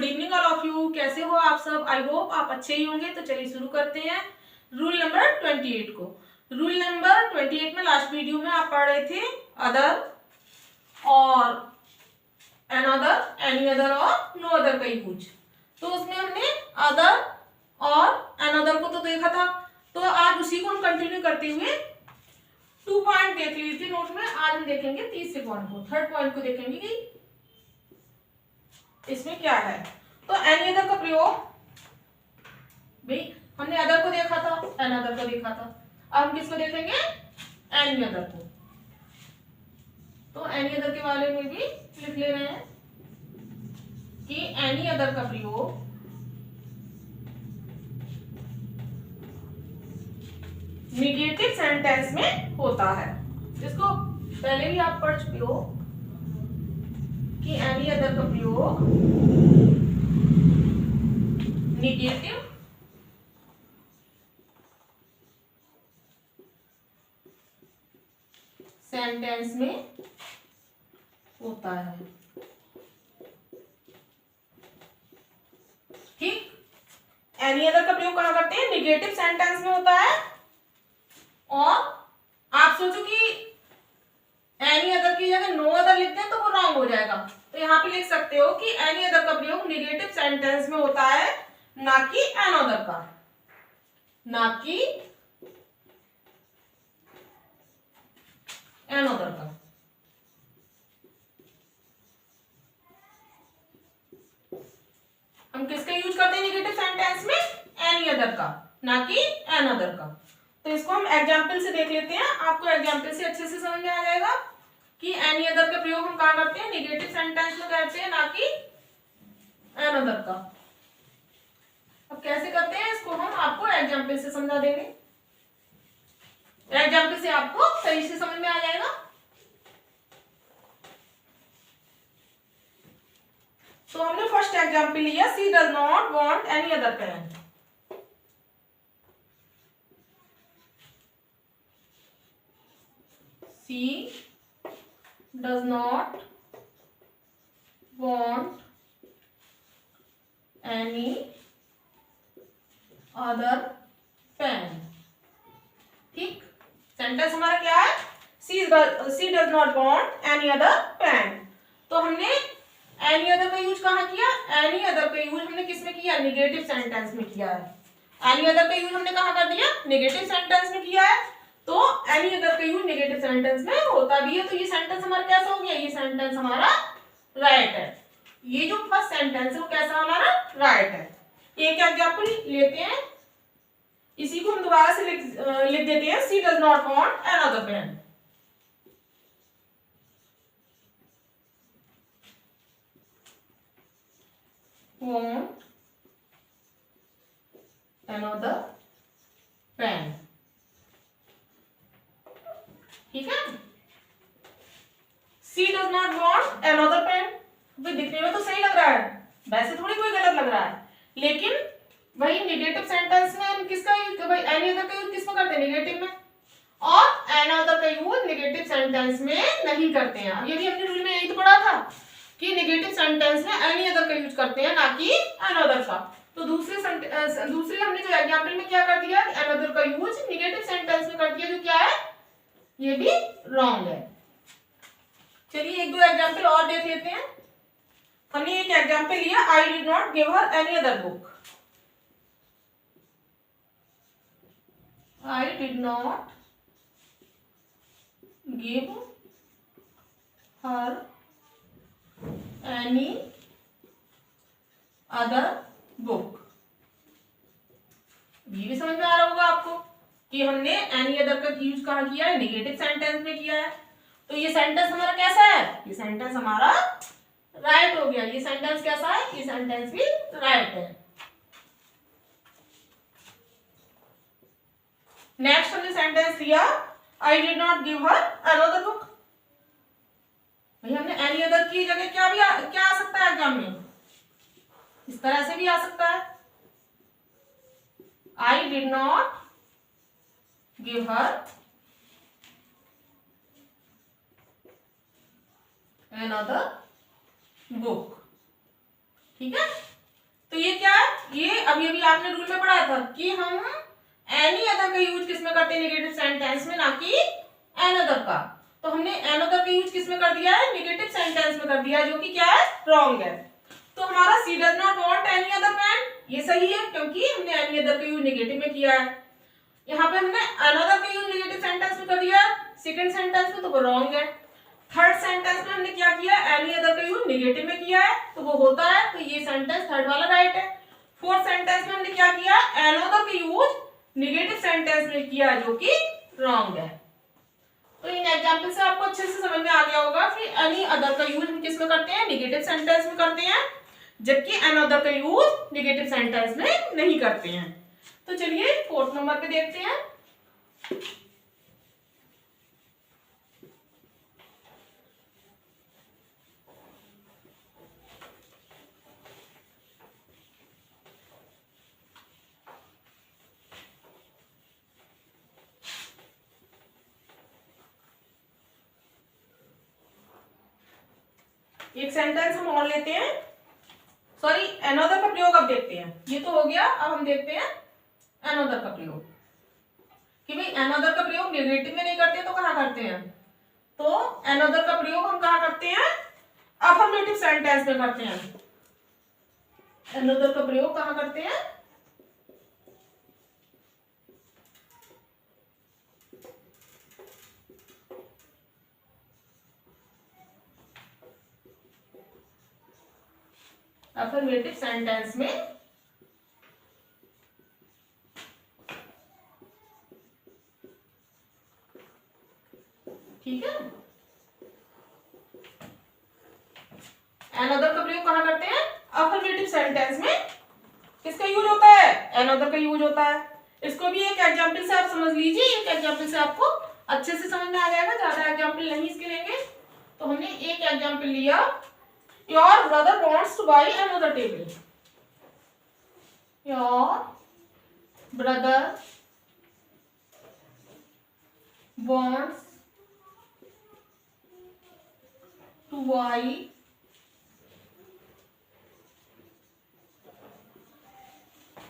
Good evening all of you. कैसे हो आप सब? आई होप आप अच्छे ही होंगे। तो चलिए शुरू करते हैं रूल नंबर 28 को। रूल नंबर 28 में लास्ट वीडियो में आप पढ़ रहे थे अदर और अनदर, एनी अदर और नो अदर का यूज। तो उसमें हमने अदर और अनदर को तो देखा था। तो आज उसी को हम कंटिन्यू करते हुए 2 पॉइंट देख लिए थे नोट में। आज हम देखेंगे तीसरे पॉइंट को, थर्ड पॉइंट को देखेंगे कि इसमें क्या है। तो एनी अदर का प्रयोग, भाई हमने अदर को देखा था, अनदर को देखा था, अब हम किसको देखेंगे? एनी अदर को। तो एनी अदर के बारे में भी लिख ले रहे हैं कि एनी अदर का प्रयोग निगेटिव सेंटेंस में होता है। जिसको पहले भी आप पढ़ चुके हो कि एनी अदर का प्रयोग निगेटिव सेंटेंस में होता है। ठीक, एनी अदर का प्रयोग कहां करते हैं? निगेटिव सेंटेंस में होता है। और आप सोचो कि एनी अदर की जगह नो अदर लिखते हैं तो वो रॉन्ग हो जाएगा। तो यहां पे लिख सकते हो कि एनी अदर का प्रयोग निगेटिव सेंटेंस में होता है, ना कि अनदर का, ना कि अनदर का। हम किसका यूज करते हैं निगेटिव सेंटेंस में? एनी अदर का, ना कि अनदर का। तो इसको हम एग्जाम्पल से देख लेते हैं। आपको एग्जाम्पल से अच्छे से समझ में आ जाएगा कि एनी अदर का प्रयोग हम कहां करते हैं? निगेटिव सेंटेंस में करते हैं, ना कि अनदर का। अब कैसे करते हैं इसको हम आपको एग्जाम्पल से समझा देंगे। एग्जाम्पल से आपको सही से समझ में आ जाएगा। तो हमने फर्स्ट एग्जाम्पल लिया, she does not want any other pen. She does not want any other pen. ठीक, सेंटेंस हमारा क्या है? She does not want any other pen. तो हमने एनी अदर का यूज कहां किया? एनी अदर का यूज हमने किसमें किया? निगेटिव सेंटेंस में किया है। एनी अदर का यूज हमने कहां कर दिया? निगेटिव सेंटेंस में किया है। तो एनी अदर का यूज निगेटिव सेंटेंस में होता भी है। तो ये सेंटेंस हमारा कैसा हो गया? ये सेंटेंस हमारा राइट है। ये जो फर्स्ट सेंटेंस है वो कैसा हमारा? राइट है। एक एग्जांपल लेते हैं, इसी को हम दोबारा से लिख देते हैं, she does not want another pen. want another pen। ठीक है, she does not want another pen। भाई दिखने में तो सही लग रहा है, वैसे थोड़ी कोई गलत लग रहा है, लेकिन वही निगेटिव सेंटेंस में हम किसका यूज, भाई एनी अदर का यूज किसमें करते हैं? निगेटिव में। और another का यूज निगेटिव सेंटेंस में नहीं करते हैं। ये भी हमने रूल में यही तो पढ़ा था कि निगेटिव सेंटेंस में एनी अदर का यूज करते हैं, ना कि अनदर का। तो दूसरे हमने जो एग्जांपल में क्या कर दिया? अनदर का यूज निगेटिव सेंटेंस में कर दिया, जो क्या है? ये भी रॉन्ग है। चलिए एक दो एग्जांपल और देख लेते हैं। हमने एक एग्जांपल लिया, I did not give her any other book. I did not give her any other book. ये भी समझ में आ रहा होगा आपको कि हमने एनी अदर का यूज कहां किया है? निगेटिव सेंटेंस में किया है। तो ये सेंटेंस हमारा कैसा है? ये सेंटेंस हमारा राइट हो गया। ये सेंटेंस कैसा है? ये सेंटेंस भी राइट है। नेक्स्ट हमने सेंटेंस लिया, I did not give her another book. भाई हमने एनी अदर की जगह क्या आ सकता है एग्जाम में? इस तरह से भी आ सकता है, I did not give her another book। ठीक है, तो ये क्या है, ये अभी अभी आपने रूल में पढ़ा था कि हम एनी अदर का यूज किसमें करते हैं, नेगेटिव सेंटेंस में, ना कि एन अदर का। तो हमने एन अदर का यूज किसमें कर दिया है, नेगेटिव सेंटेंस में कर दिया है, जो कि क्या है, रॉन्ग है। तो हमारा she does not want any other man, ये सही है क्योंकि हमने एनी अदर का यूज नेगेटिव में किया है। यहाँ पे हमने अनदर का यूज नेगेटिव सेंटेंस में कर दिया है सेकंड सेंटेंस में, तो वो रॉन्ग है। थर्ड सेंटेंस में हमने क्या किया, एनी अदर का यूज नेगेटिव में किया है, तो वो होता है, तो ये सेंटेंस थर्ड वाला राइट है। फोर्थ सेंटेंस में हमने क्या किया, अनदर का यूज नेगेटिव सेंटेंस में किया, जो कि रॉन्ग है। तो इन एग्जांपल से आपको अच्छे से समझ में आ गया होगा कि एनी अदर का यूज हम किस में करते हैं, नेगेटिव सेंटेंस में करते हैं, जबकि अनदर का यूज नेगेटिव सेंटेंस में नहीं करते हैं। तो चलिए फोर्थ नंबर पे देखते हैं। एक सेंटेंस हम और लेते हैं, सॉरी अनदर का प्रयोग अब देखते हैं। ये तो हो गया, अब हम देखते हैं अनदर का प्रयोग, कि भाई अनदर का प्रयोग नेगेटिव में नहीं करते तो कहाँ करते हैं, तो अनदर का प्रयोग हम कहाँ करते हैं, अफर्मेटिव सेंटेंस में करते हैं। अनदर का प्रयोग कहाँ करते हैं, अफर्मेटिव सेंटेंस में। ठीक है, अनदर का प्रयोग कहाँ करते हैं, अफर्मेटिव सेंटेंस में। किसका यूज होता है, अनदर का यूज होता है। इसको भी एक एग्जांपल से आप समझ लीजिए, एक एग्जांपल से आपको अच्छे से समझ में आ जाएगा, ज्यादा एग्जांपल नहीं इसके लेंगे। तो हमने एक एग्जांपल लिया, your brother wants to buy another table. Your brother wants to buy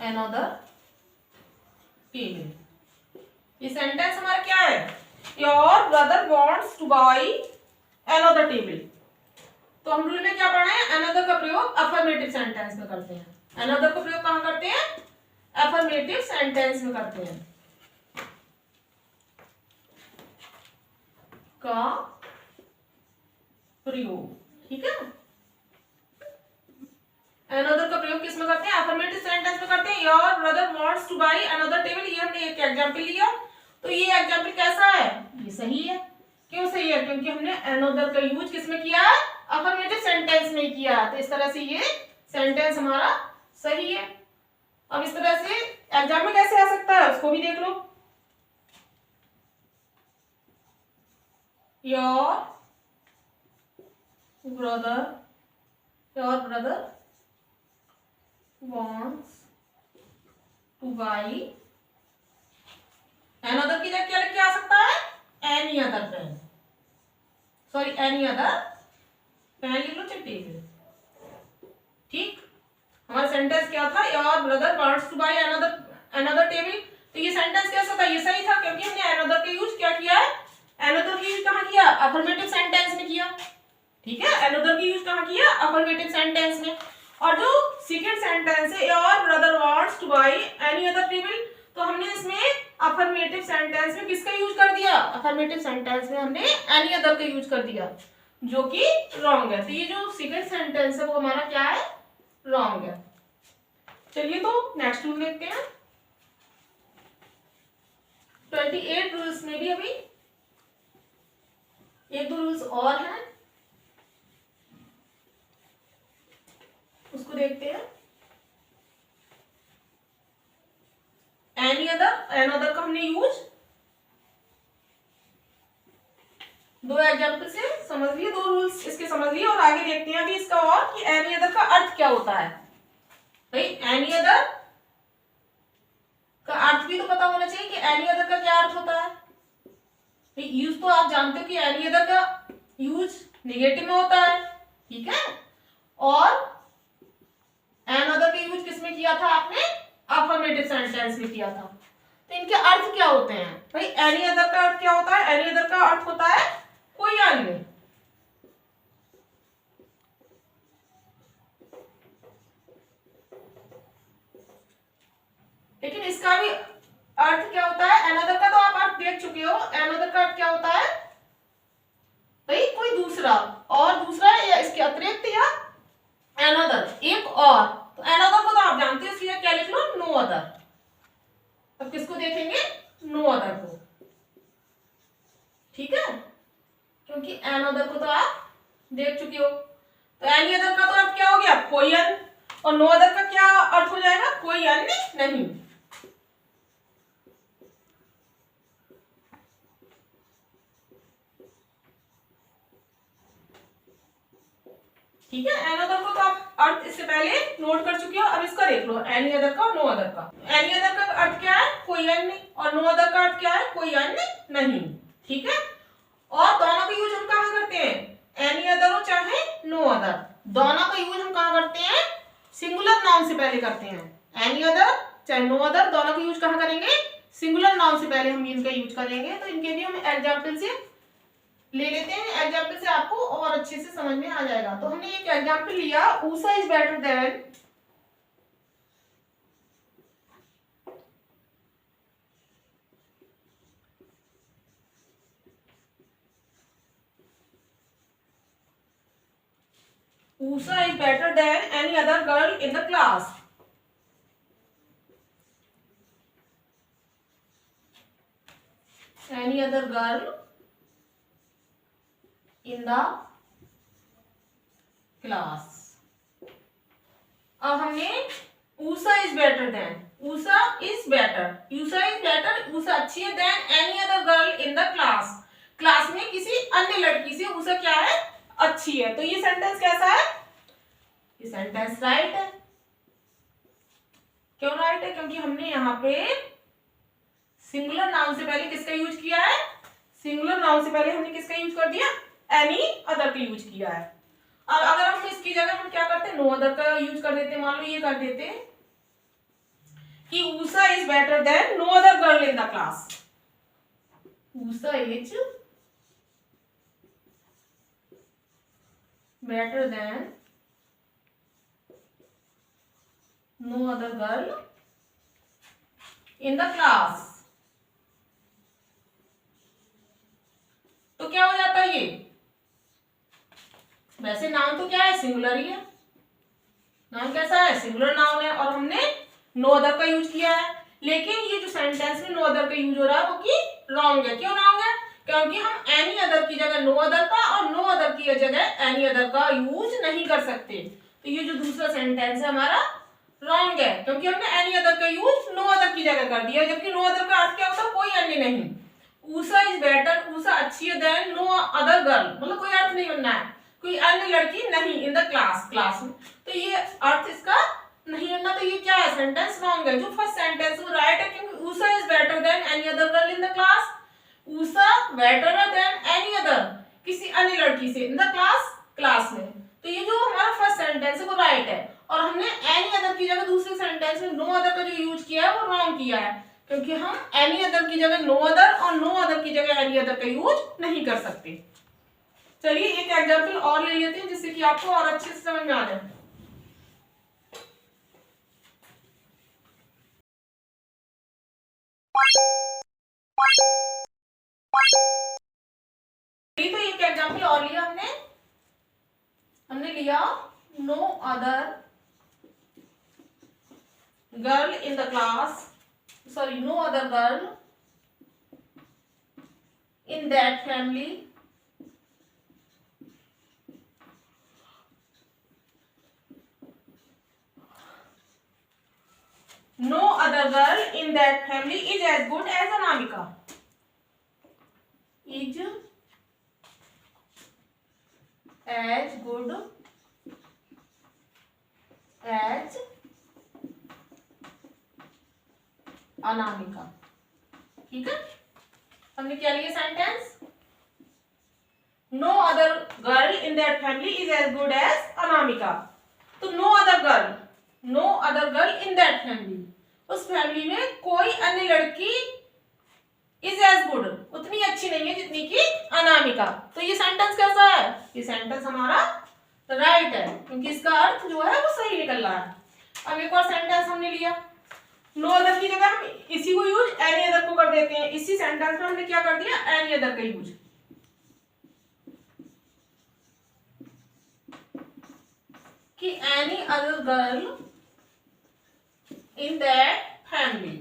another table. ये सेंटेंस हमारा क्या है, your brother wants to buy another table. तो हम रूल में क्या पढ़ा है, अनदर का प्रयोग अफर्मेटिव सेंटेंस में करते हैं। अनदर का प्रयोग कहाँ करते हैं, अफर्मेटिव सेंटेंस में करते हैं। का प्रयोग, ठीक है, अनदर का प्रयोग किस में करते हैं, अफर्मेटिव सेंटेंस में करते हैं। Your brother wants to buy another table, ये हमने एक एग्जांपल लिया। तो ये एग्जांपल कैसा है, ये सही है। क्यों सही है, क्योंकि हमने अनदर का यूज किस में किया, अफर्मेटिव सेंटेंस में किया। तो इस तरह से ये सेंटेंस हमारा सही है। अब इस तरह से एग्जाम में कैसे आ सकता है, उसको भी देख लो। Your brother wants to buy another की जगह क्या लिख के आ सकता है, any other pen, sorry any other pen लिख लो चाहे टेबल। ठीक, हमारा सेंटेंस क्या था, your brother wants to buy another table. तो ये सेंटेंस कैसा था, ये सही था, क्योंकि हमने अनदर का यूज क्या किया है, अनदर का यूज कहाँ किया, अफर्मेटिव सेंटेंस में किया। ठीक है, अनदर का यूज कहाँ किया, अफर्मेटिव सेंटेंस में। और जो सेकंड सेंटेंस है, your brother wants to buy any other table, तो हमने इसमें अफर्मेटिव सेंटेंस में किसका यूज कर दिया, अफर्मेटिव सेंटेंस में हमने एनी अदर का यूज कर दिया, जो कि रॉन्ग है। तो ये जो सेकंड सेंटेंस है वो हमारा क्या है, रॉन्ग है। चलिए तो नेक्स्ट रूल देखते हैं। 28 रूल्स में भी अभी एक दो रूल्स और हैं, उसको देखते हैं। एनी अदर का हमने यूज दो एग्जांपल से समझ लिए, दो रूल्स इसके समझ लिए, और आगे देखते हैं अभी इसका और कि एनी अदर का अर्थ क्या होता है। भाई एनी अदर का अर्थ भी तो पता होना चाहिए कि एनी अदर का क्या अर्थ होता है। यूज तो आप जानते हो कि एनी अदर का यूज नेगेटिव में होता है, ठीक है, और एन अदर का यूज किसमें किया था आपने? अफर्मेटिव सेंटेंस में किया था। तो इनके अर्थ क्या होते हैं भाई? एनी अदर का अर्थ क्या होता है? एनी अदर का अर्थ होता है कोई अन्य। लेकिन इसका भी अर्थ क्या होता है? एन अदर का तो आप अर्थ देख चुके हो। एन अदर का अर्थ क्या होता है भाई? कोई दूसरा, और दूसरा या इसके अतिरिक्त, या एन अदर एक और। तो एन अदर को तो आप जानते हो, इसलिए क्या लिख लो? No other. अब किसको देखेंगे? नो अदर को, ठीक है, क्योंकि एन अदर को तो आप देख चुके हो। तो एनी अदर का तो अर्थ क्या हो गया? कोई अन्य। और नो अदर का क्या अर्थ हो जाएगा? कोई अन्य नहीं। ठीक है, एन अदर को तो आप अर्थ इससे पहले नोट कर चुके हो। अब इसका देख लो, एनी अदर का और नो अदर का। एनी अदर का अर्थ क्या है? कोई अन्य। और नो अदर का अर्थ क्या है? कोई अन्य नहीं। ठीक है, और दोनों का यूज हम कहाँ करते हैं? एनी अदर हो चाहे नो अदर, दोनों का यूज हम कहाँ करते हैं? सिंगुलर नाउन से पहले करते हैं। एनी अदर चाहे नो अदर, दोनों का यूज कहाँ करेंगे? सिंगुलर नाउन से पहले हम इनका यूज करेंगे। तो इनके भी हम एग्जाम्पल से ले लेते हैं। एग्जाम्पल से आपको और अच्छे से समझ में आ जाएगा। तो हमने एक एग्जाम्पल लिया, Usha is better than, Usha is better than any other girl in the class. Any other girl in the class. अब हमने Usha is better than, Usha is better, Usha is better, Usha अच्छी है than any other girl in the class. Class में किसी अन्य लड़की से Usha क्या है? अच्छी है। तो ये सेंटेंस कैसा है? ये सेंटेंस राइट है। क्यों राइट है? क्योंकि हमने यहाँ पे सिंगुलर नाउन से पहले किसका यूज किया है? सिंगुलर नाउन से पहले हमने किसका यूज कर दिया? एनी अदर का यूज किया है। अब अगर हम इसकी जगह हम क्या करते? नो अदर का यूज कर देते। मान लो ये कर देते कि Usha is better than no other girl in the class. Usha is better than no other girl in the class. तो क्या हो जाता है? ये वैसे नाउन तो क्या है? सिंगुलर ही है। नाउन कैसा है? सिंगुलर नाउन है, और हमने नो अदर का यूज किया है। लेकिन ये जो सेंटेंस में नो अदर का यूज हो रहा है वो की रॉन्ग है। क्यों रॉन्ग है? क्योंकि हम एनी अदर की जगह नो अदर का और नो अदर की जगह एनी अदर का यूज नहीं कर सकते। तो ये जो दूसरा सेंटेंस है हमारा रॉन्ग है, क्योंकि हमने एनी अदर का यूज नो अदर की जगह कर दिया। जबकि नो अदर का अर्थ क्या होता है? कोई अन्य नहीं। Usha is better, Usha अच्छी है than no other girl, मतलब कोई अर्थ नहीं बनना है, कोई अन्य लड़की नहीं in the class, क्लास में। तो ये अर्थ इसका नहीं बनना। तो ये क्या है? सेंटेंस रॉन्ग है। जो फर्स्ट सेंटेंस वो राइट है, क्योंकि Usha is better than any other girl in the class. Usha better than any other, किसी अन्य लड़की से in the class, क्लास में। तो ये जो हमारा फर्स्ट सेंटेंस है वो राइट है, और हमने एनी अदर की जगह दूसरे सेंटेंस में नो अदर का जो यूज किया है वो रॉन्ग किया है, क्योंकि हम एनी अदर की जगह नो अदर और नो अदर की जगह एनी अदर का यूज नहीं कर सकते। चलिए एक एग्जांपल और ले लेते हैं जिससे कि आपको और अच्छे से समझ में आ जाए। तो एक एग्जांपल और लिया हमने लिया no other girl in the class, sorry, no other girl in that family no other girl in that family is as good as Anamika. Is as good as Anamika. ठीक है, हमने क्या लिया sentence? No other girl in that family is as good as Anamika. तो no other girl, no other girl in that family, उस family में कोई अन्य लड़की इज एज गुड, उतनी अच्छी नहीं है जितनी कि अनामिका। तो ये सेंटेंस कैसा है? ये सेंटेंस हमारा राइट है, क्योंकि इसका अर्थ जो है वो सही निकल रहा है। अब एक और सेंटेंस हमने लिया, नो अदर की जगह हम इसी को यूज एनी अदर को कर देते हैं। इसी सेंटेंस में हमने क्या कर दिया? एनी अदर का यूज, कि any other girl in that family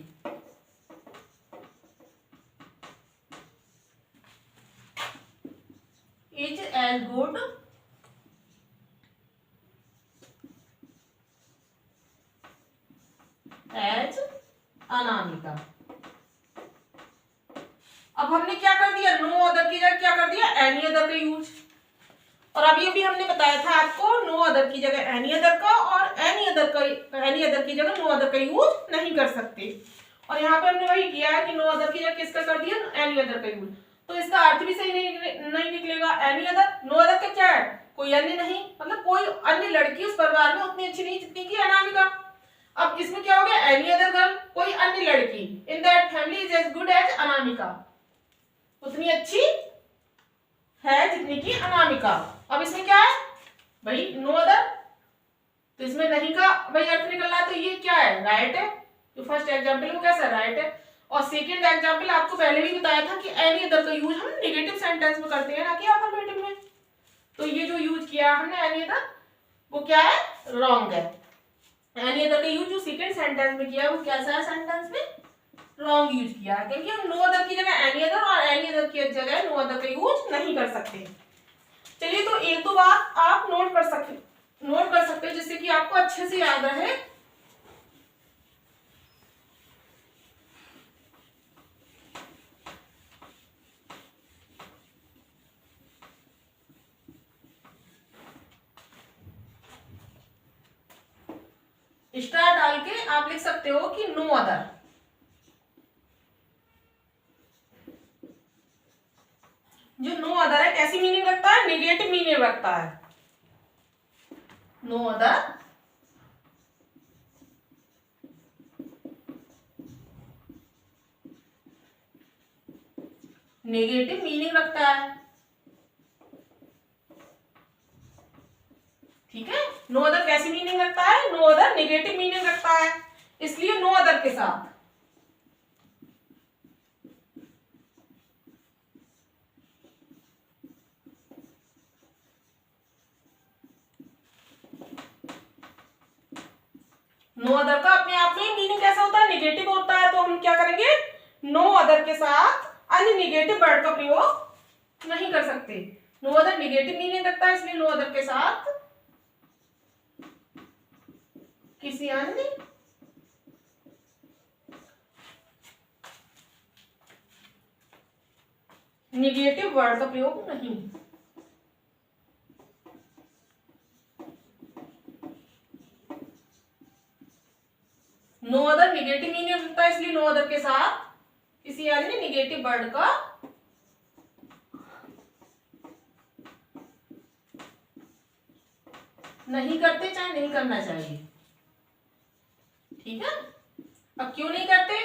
is as good as Anamika. अब हमने क्या कर दिया? नो अदर की जगह क्या कर दिया? एनी अदर का यूज। और अभी अभी हमने बताया था आपको नो अदर की जगह एनी अदर का, और एनी अदर की जगह नो अदर का यूज नहीं कर सकते। और यहाँ पे हमने वही किया है कि नो अदर की जगह किसका कर दिया? एनी अदर का यूज। तो इसका अर्थ भी सही नहीं निकलेगा। एनी अदर, नो अदर का क्या है? कोई अन्य नहीं, मतलब कोई अन्य लड़की उस परिवार में उतनी अच्छी नहीं जितनी की अनामिका। अब इसमें क्या हो गया? एनी अदर गर्ल, कोई अन्य लड़की, in that family is as good as Anamika, उतनी अच्छी है जितनी की अनामिका। अब इसमें क्या है भाई? नो अदर, तो इसमें नहीं का भाई अर्थ निकल रहा है, तो ये क्या है? राइट है। तो फर्स्ट एग्जांपल वो कैसा? राइट है। और सेकंड एग्जांपल आपको पहले भी बताया था कि एनी अदर का यूज हम नेगेटिव सेंटेंस में करते हैं, ना कि अफर्मेटिव में। तो ये जो यूज किया हमने एनी अदर, वो क्या है? रॉन्ग है। एनी अदर का यूज जो सेकंड सेंटेंस में किया वो कैसा है? सेंटेंस में रॉन्ग यूज किया है, क्योंकि हम नो अदर की जगह एनी अदर और एनी अदर की जगह नो अदर का यूज नहीं कर सकते। चलिए, तो एक दो बात आप नोट कर सकते हैं जिससे कि आपको अच्छे से याद रहे। स्टार डाल के आप लिख सकते हो कि नो अदर। जो नो अदर है कैसी मीनिंग रखता है? नेगेटिव मीनिंग रखता है। नो अदर नेगेटिव मीनिंग रखता है, ठीक है। नो अदर कैसी मीनिंग रखता है? नो अदर नेगेटिव मीनिंग रखता है, इसलिए नो अदर के साथ नो अदर का अपने आप में मीनिंग कैसा होता है? नेगेटिव होता है। तो हम क्या करेंगे? नो अदर के साथ अन्य नेगेटिव वर्ड का प्रयोग नहीं कर सकते। नो अदर नेगेटिव मीनिंग रखता है, इसलिए नो अदर के साथ किसी अन्य नेगेटिव वर्ड का प्रयोग नहीं। नो अदर नेगेटिव मीनिंग रखता है, इसलिए नो अदर के साथ किसी अन्य नेगेटिव वर्ड का नहीं करते, चाहे नहीं करना चाहिए, ठीक है। अब क्यों नहीं करते?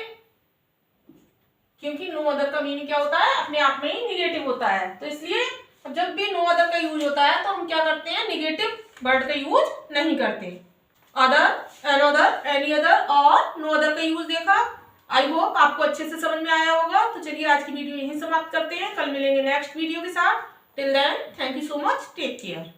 क्योंकि नो अदर का मीनिंग क्या होता है? अपने आप में ही निगेटिव होता है। तो इसलिए जब भी नो अदर का यूज होता है तो हम क्या करते हैं? निगेटिव वर्ड का यूज नहीं करते। अदर, अनदर, एनी अदर और नो अदर का यूज देखा। आई होप आपको अच्छे से समझ में आया होगा। तो चलिए आज की वीडियो यहीं समाप्त करते हैं, कल मिलेंगे नेक्स्ट वीडियो के साथ। Till then, thank you so much, take care.